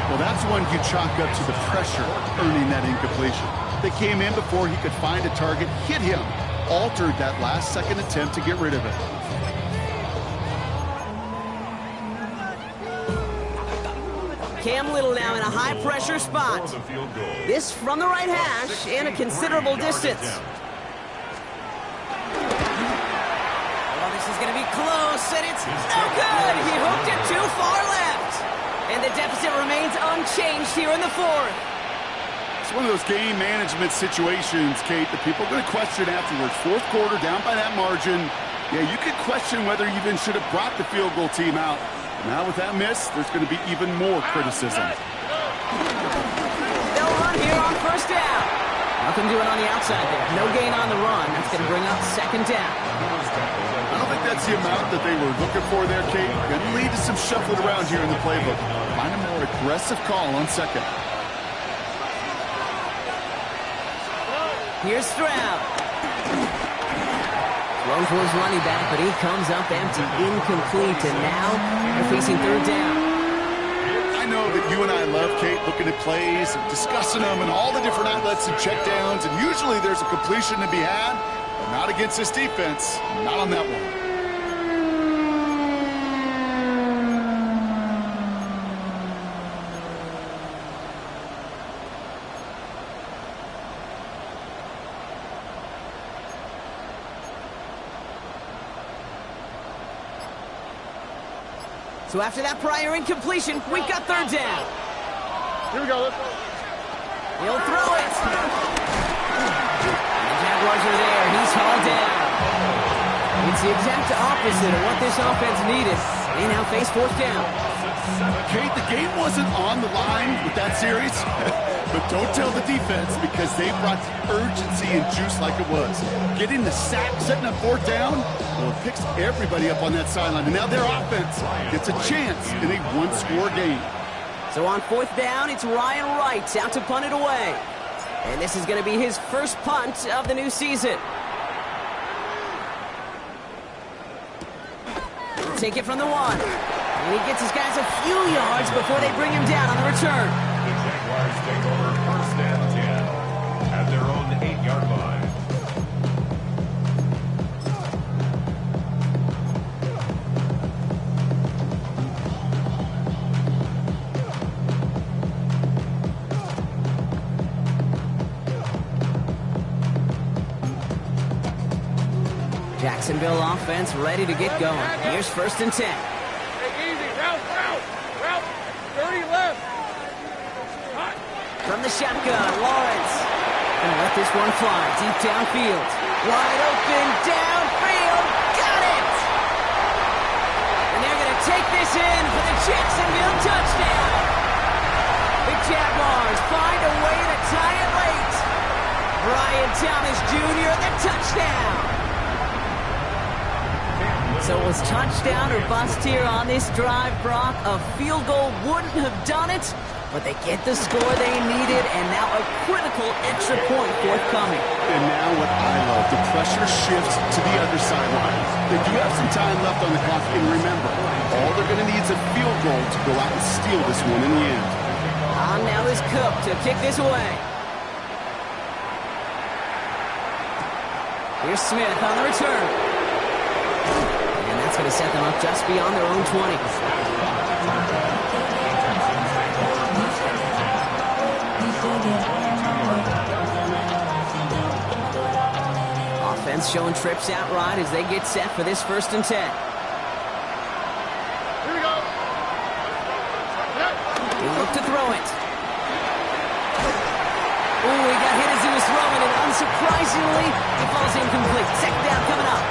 Well, that's one you chalk up to the pressure earning that incompletion. They came in before he could find a target, hit him, altered that last-second attempt to get rid of it. Cam Little now in a high-pressure spot. This from the right hash and a considerable distance. Oh, this is going to be close, and it's no good. He hooked it too far left. And the deficit remains unchanged here in the 4th. It's one of those game management situations, Kate, that people are going to question afterwards. 4th quarter, down by that margin. Yeah, you could question whether you even should have brought the field goal team out. Now with that miss, there's going to be even more criticism. They'll run here on 1st down. Nothing doing on the outside there. No gain on the run. That's going to bring up 2nd down. I don't think that's the amount that they were looking for there, Kate. Going to lead to some shuffling around here in the playbook. Find a more aggressive call on 2nd. Here's Stroud. Thrown towards running back, but he comes up empty, incomplete, and now they're facing 3rd down. I know that you and I love, Kate, looking at plays and discussing them and all the different outlets and checkdowns, and usually there's a completion to be had, but not against this defense, not on that one. So after that prior incompletion, we've got 3rd down. Here we go. Let's go. He'll throw it. And the Jaguars are there. He's hauled down. It's the exact opposite of what this offense needed. They now face 4th down. Kate, the game wasn't on the line with that series, but don't tell the defense because they brought the urgency and juice like it was. Getting the sack, setting up 4th down, well, it picks everybody up on that sideline. And now their offense gets a chance in a 1-score game. So on 4th down, it's Ryan Wright out to punt it away. And this is going to be his first punt of the new season. Take it from the 1. And he gets his guys a few yards before they bring him down on the return. The Jaguars take over 1st and 10 at their own 8-yard line. Jacksonville offense ready to get going. Here's 1st and 10. Hey, easy. Route. 30 left. Hot. From the shotgun, Lawrence. Gonna let this one fly deep downfield. Wide open downfield. Got it! And they're gonna take this in for the Jacksonville touchdown. The Jaguars find a way to tie it late. Brian Thomas Jr. the touchdown. So it was touchdown or bust here on this drive, Brock. A field goal wouldn't have done it, but they get the score they needed, and now a critical extra point forthcoming. And now what I love, the pressure shifts to the other sideline. They do have some time left on the clock, and remember, all they're going to need is a field goal to go out and steal this one in the end. On now is Cook to kick this away. Here's Smith on the return. And that's going to set them up just beyond their own 20. Offense showing trips out right as they get set for this 1st and 10. Here we go. He looked to throw it. Ooh, he got hit as he was throwing it. Unsurprisingly, he falls incomplete. 2nd down coming up.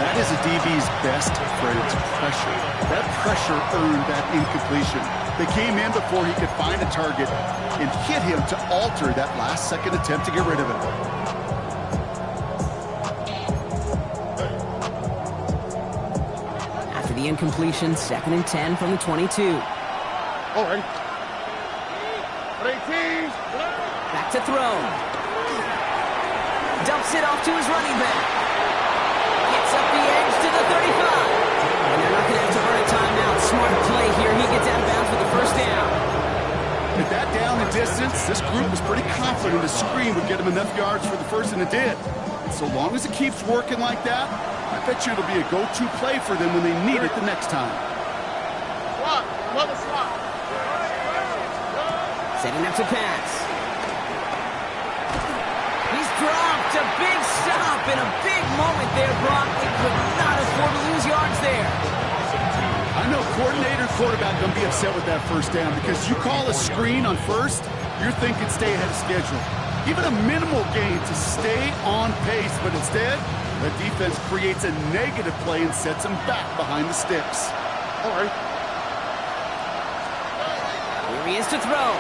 That is a DB's best friend, pressure. That pressure earned that incompletion. They came in before he could find a target and hit him to alter that last-second attempt to get rid of him. After the incompletion, 2nd and 10 from the 22. All right. 18. Back to throw. Dumps it off to his running back. Gets up the edge to the 35. And they're not going to have to earn a timeout. Smart play here. He gets out of bounds with the 1st down. At that down and distance, this group was pretty confident a screen would get him enough yards for the 1st, and it did. And so long as it keeps working like that, I bet you it'll be a go-to play for them when they need it the next time. Slot. Another slot. Setting up to pass. He's dropped. A big stop and a big moment there, Brock. They could not afford to lose yards there. I know coordinator, quarterback going to be upset with that 1st down because you call a screen on 1st, you're thinking stay ahead of schedule. Even a minimal gain to stay on pace, but instead, the defense creates a negative play and sets them back behind the sticks. All right. Here he is to throw.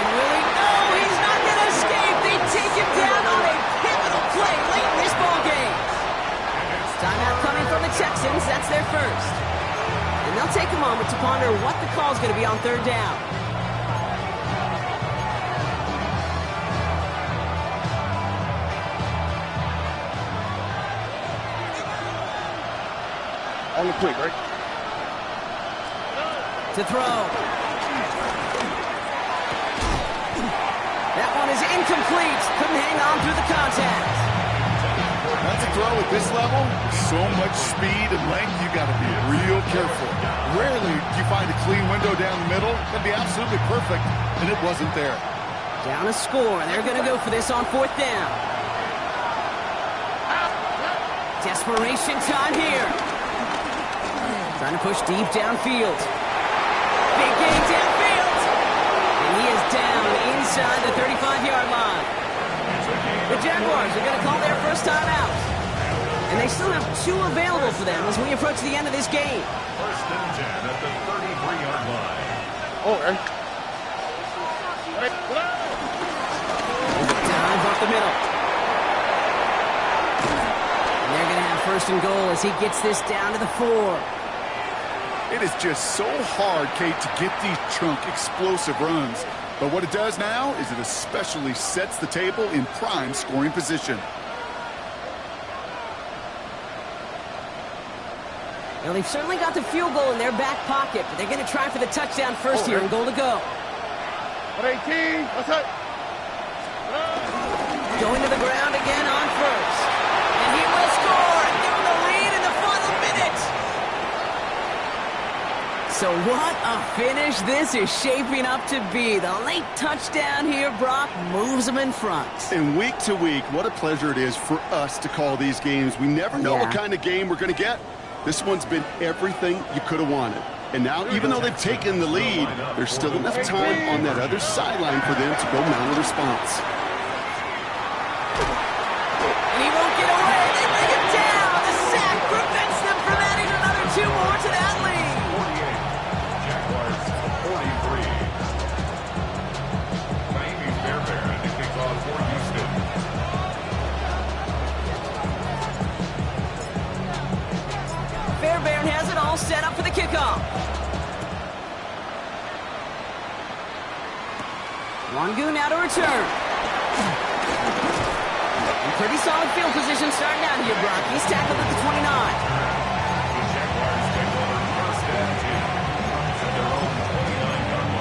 And really, no, he's not going to escape. They take him down on a pivotal play late in this ball game. Timeout coming from the Texans. That's their 1st. And they'll take a moment to ponder what the call is going to be on 3rd down. On the quick, right? To throw. That one is incomplete. Couldn't hang on through the contact. That's a throw at this level. So much speed and length, you got to be real careful. Rarely do you find a clean window down the middle. That'd be absolutely perfect, and it wasn't there. Down a score. They're going to go for this on 4th down. Desperation time here. Trying to push deep downfield. Big game downfield. And he is down inside the 35-yard line. The Jaguars are going to call their 1st timeout. And they still have 2 available for them as we approach the end of this game. 1st and 10 at the 33-yard line. All right. Dive up the middle. And they're going to have 1st and goal as he gets this down to the 4. It is just so hard, Kate, to get these chunk, explosive runs. But what it does now is it especially sets the table in prime scoring position. Well, they've certainly got the field goal in their back pocket, but they're going to try for the touchdown first here and goal to go. 18. That's it. Going to the ground again on 1st. And he will score and give them the lead in the final minute. So what a finish this is shaping up to be. The late touchdown here, Brock, moves them in front. And week to week, what a pleasure it is for us to call these games. We never know what kind of game we're going to get. This one's been everything you could have wanted. And now, even though they've taken the lead, there's still enough time on that other sideline for them to go mount a response. He won't get away. They bring him down. The sack prevents them from adding another 2 more to that lead. 48. Jaguars 43. Miami Fairbairn at the kickoff for Houston. Fairbairn has it all set up for the kickoff. Wangu now to return. Pretty solid field position starting out here, Brock. He's tackled at the 29. The Jaguars take over first and 10 at their own 29-yard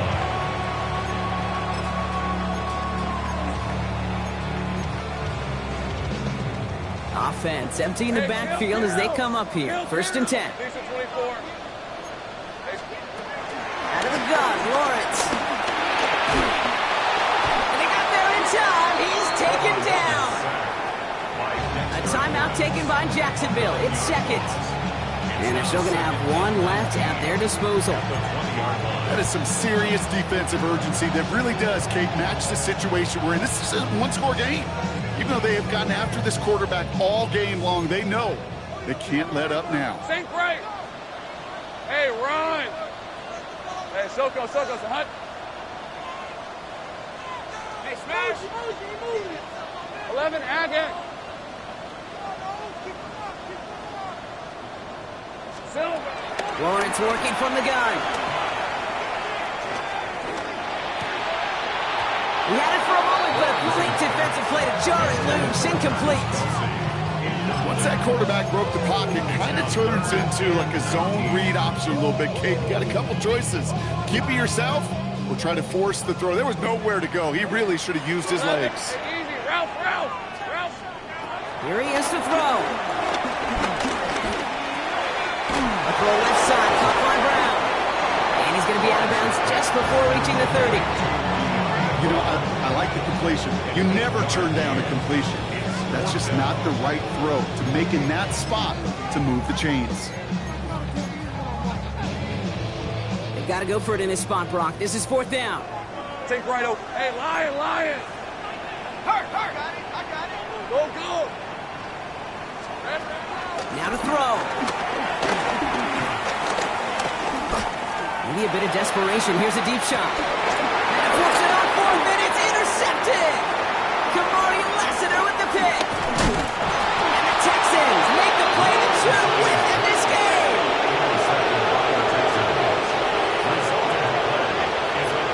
line. Offense emptying the backfield as they come up here. First and 10. Decent 24. Out of the gun, Lawrence. And they got there in time. He's taken down. A timeout taken by Jacksonville. It's second. And they're still going to have one left at their disposal. That is some serious defensive urgency that really does, Kate, match the situation we're in. This is a one-score game. Even though they have gotten after this quarterback all game long, they know they can't let up now. Sink right. Hey, run. Hey, Soko, Hunt. Hey, smash. 11, Agate. Silver. Lawrence working from the gun. He had it for a moment, but a complete defensive play to jar it loose. Incomplete. Once that quarterback broke the pocket, it kind of turns into like a zone read option a little bit, Kate. You got a couple choices. Keep it yourself or try to force the throw. There was nowhere to go. He really should have used his legs. Easy, Ralph. Here he is to throw. A throw left side, caught by Brown. And he's going to be out of bounds just before reaching the 30. You know, I like the completion. You never turn down a completion. That's just not the right throw to make in that spot to move the chains. They've got to go for it in this spot, Brock. This is 4th down. Take right over. Hey, Lion. Hurt. I got it. Go. Now to throw. Maybe a bit of desperation. Here's a deep shot. And force it on 4 minutes. Intercepted. Kamari Lassiter with the pick. And the Texans make the play to 2 win in this game.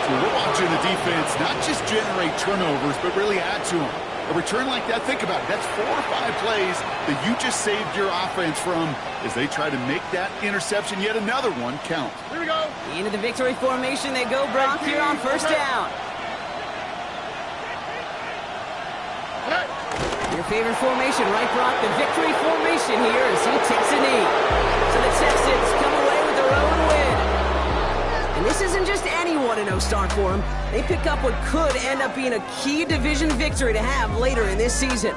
So we're watching the defense not just generate turnovers, but really add to them. A return like that, think about it. That's 4 or 5 plays that you just saved your offense from as they try to make that interception, yet another one, count. Here we go. Into the victory formation they go, Brock, here on 1st down. Your favorite formation, right, Brock? The victory formation here as he takes a knee. So the Texans come away with their own win. And this isn't just any 1-0 start for them. They pick up what could end up being a key division victory to have later in this season.